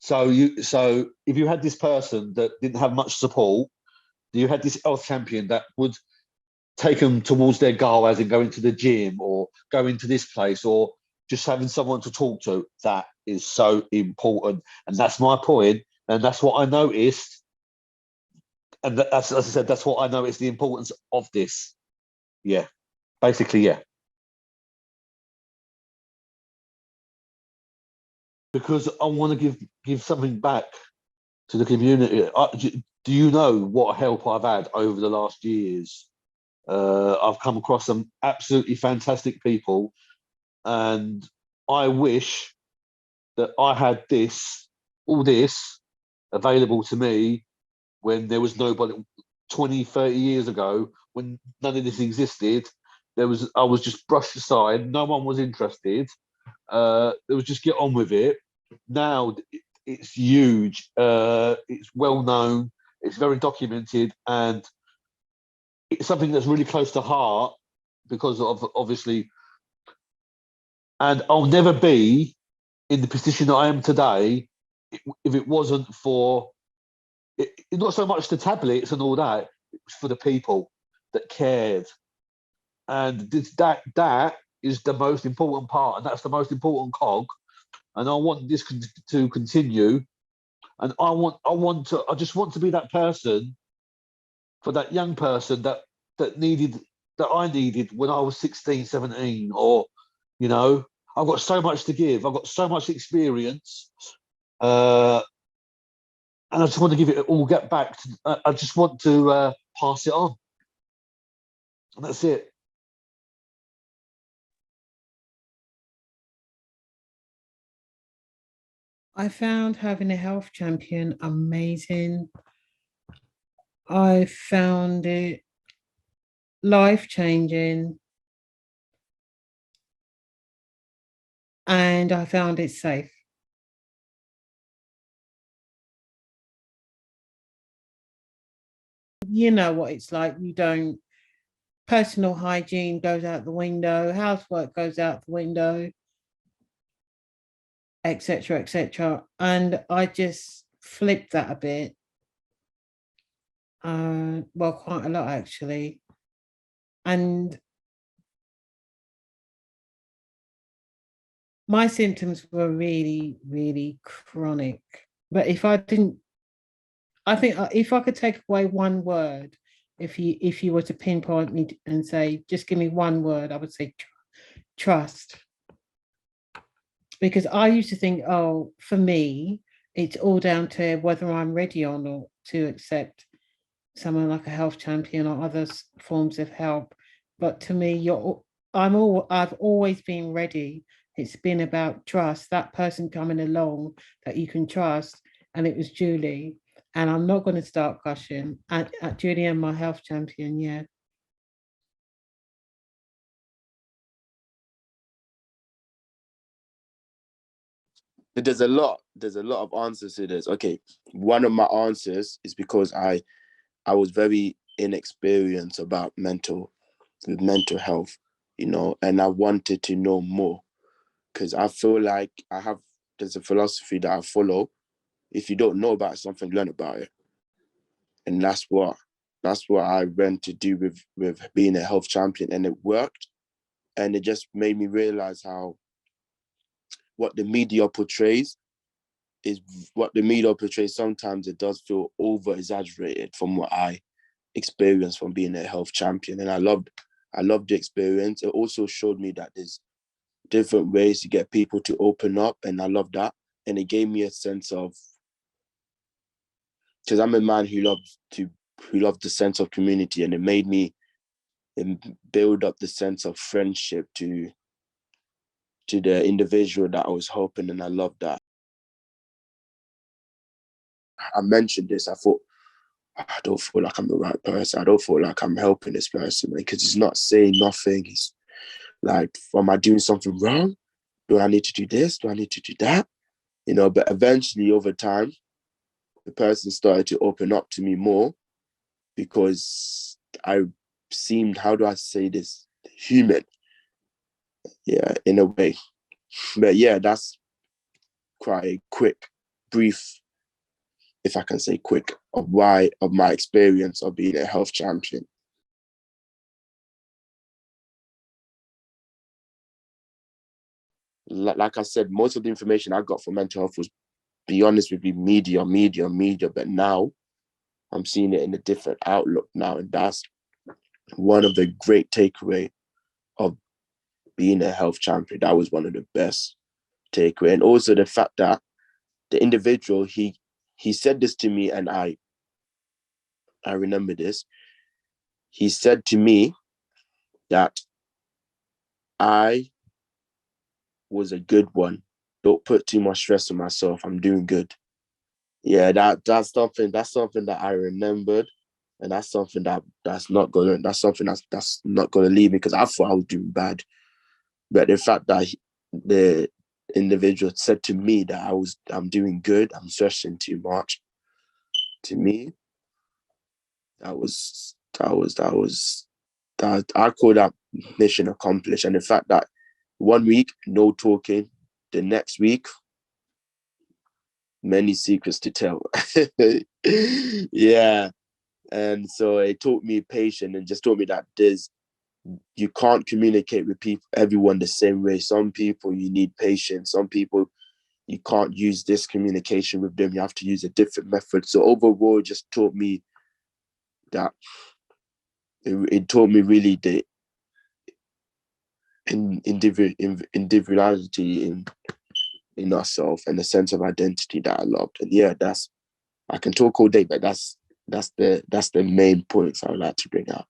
So if you had this person that didn't have much support, you had this health champion that would take them towards their goal, as in going to the gym or going to this place or just having someone to talk to. That is so important, and that's my point, and that's what I noticed. And that's, as I said, that's what I noticed, the importance of this. Yeah, basically, yeah. Because I want to give something back to the community. Do you know what help I've had over the last years? I've come across some absolutely fantastic people, and I wish that I had all this available to me when there was nobody. 20, 30 years ago, when none of this existed, I was just brushed aside. No one was interested. It was just get on with it. Now it's huge. It's well known. It's very documented, and it's something that's really close to heart because of, obviously. And I'll never be in the position that I am today if it wasn't for not so much the tablets and all that. It was for the people that cared, and that is the most important part, and that's the most important cog. And I want this to continue. And I just want to be that person for that young person that needed, that I needed when I was 16, 17, or, you know, I've got so much to give. I've got so much experience. And I just want to give it all, get back to, I just want to pass it on. And that's it. I found having a health champion amazing. I found it life changing, and I found it safe. You know what it's like. You don't, personal hygiene goes out the window, housework goes out the window, etc., etc. And I just flipped that a bit. Well, quite a lot actually. And my symptoms were really, really chronic. But if I didn't, I think if I could take away one word, if you were to pinpoint me and say, just give me one word, I would say trust. Because I used to think, oh, for me, it's all down to whether I'm ready or not to accept someone like a health champion or other forms of help. But to me, I've always been ready. It's been about trust, that person coming along that you can trust. And it was Julie. And I'm not going to start gushing at Julie and my health champion. Yeah. There's a lot of answers to this. Okay, one of my answers is because I was very inexperienced about mental health, you know, and I wanted to know more because I feel like there's a philosophy that I follow. If you don't know about something, learn about it. And that's what I went to do with being a health champion, and it worked. And it just made me realize how what the media portrays is what the media portrays. Sometimes it does feel over exaggerated from what I experienced from being a health champion. And I loved the experience. It also showed me that there's different ways to get people to open up, and I love that. And it gave me a sense of, because I'm a man who loved the sense of community, and it made me build up the sense of friendship to the individual that I was helping, and I love that. I mentioned this, I thought, I don't feel like I'm the right person. I don't feel like I'm helping this person because he's not saying nothing. He's like, am I doing something wrong? Do I need to do this? Do I need to do that? You know, but eventually over time, the person started to open up to me more because I seemed, how do I say this, human. Yeah, in a way. But yeah, that's quite a quick, brief, if I can say quick, of my experience of being a health champion. Like I said, most of the information I got for mental health was, be honest with you, media. But now I'm seeing it in a different outlook now. And that's one of the great takeaway of being a health champion. That was one of the best takeaway. And also the fact that the individual, he said this to me, and I remember this. He said to me that I was a good one. Don't put too much stress on myself. I'm doing good. Yeah, that's something that I remembered, and that's something that's not gonna leave me, because I thought I was doing bad. But the fact that the individual said to me that I'm doing good, I'm stressing too much, to me, that I call that mission accomplished. And the fact that 1 week, no talking, the next week, many secrets to tell. Yeah. And so it taught me patience, and just taught me that you can't communicate with everyone the same way. Some people you need patience. Some people you can't use this communication with them. You have to use a different method. So overall, it just taught me that it taught me really the individuality in ourselves, and the sense of identity that I loved. And yeah, I can talk all day, but that's the main points I would like to bring out.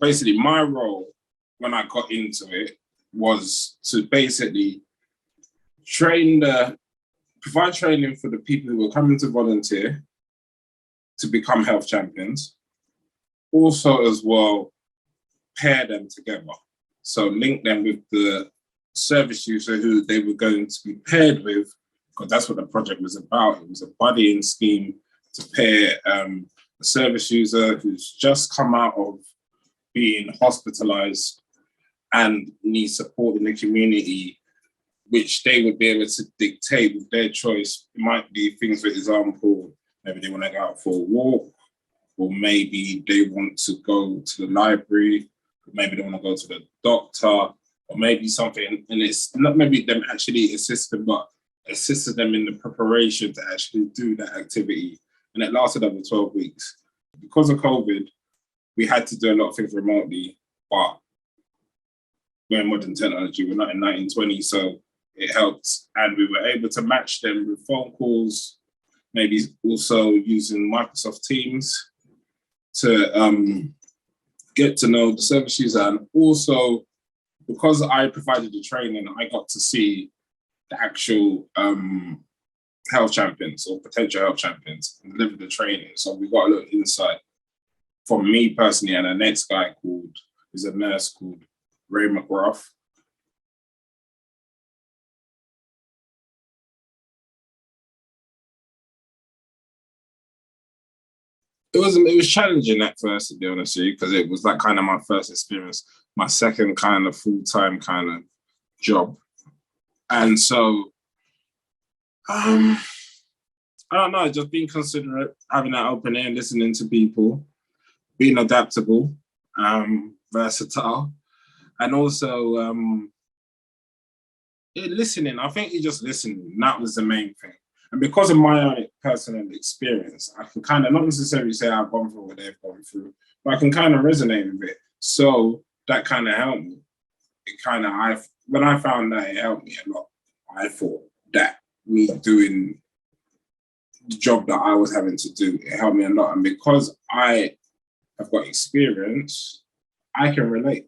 Basically, my role when I got into it was to basically provide training for the people who were coming to volunteer to become health champions. Also, as well, pair them together. So link them with the service user who they were going to be paired with, because that's what the project was about. It was a buddying scheme to pair a service user who's just come out of being hospitalized and needs support in the community, which they would be able to dictate with their choice. It might be things, for example, maybe they want to go out for a walk, or maybe they want to go to the library, or maybe they want to go to the doctor, or maybe something, and it's not maybe them actually assisting, but assisting them in the preparation to actually do that activity. And it lasted over 12 weeks. Because of COVID, we had to do a lot of things remotely, but we're in modern technology. We're not in 1920, so it helped. And we were able to match them with phone calls, maybe also using Microsoft Teams to get to know the service user. And also, because I provided the training, I got to see the actual health champions or potential health champions and deliver the training. So we got a little insight from me personally, and the next guy who's a nurse called Ray McGrath. It was challenging at first, to be honest with you, because it was like kind of my first experience, my second kind of full-time kind of job. And so, I don't know, just being considerate, having that open ear, listening to people, being adaptable, versatile, and also listening. I think you just listening. That was the main thing. And because of my own personal experience, I can kind of not necessarily say I've gone through what they've gone through, but I can kind of resonate with it. So that kind of helped me. When I found that, it helped me a lot. I thought that me doing the job that I was having to do, it helped me a lot. And because I have got experience, I can relate.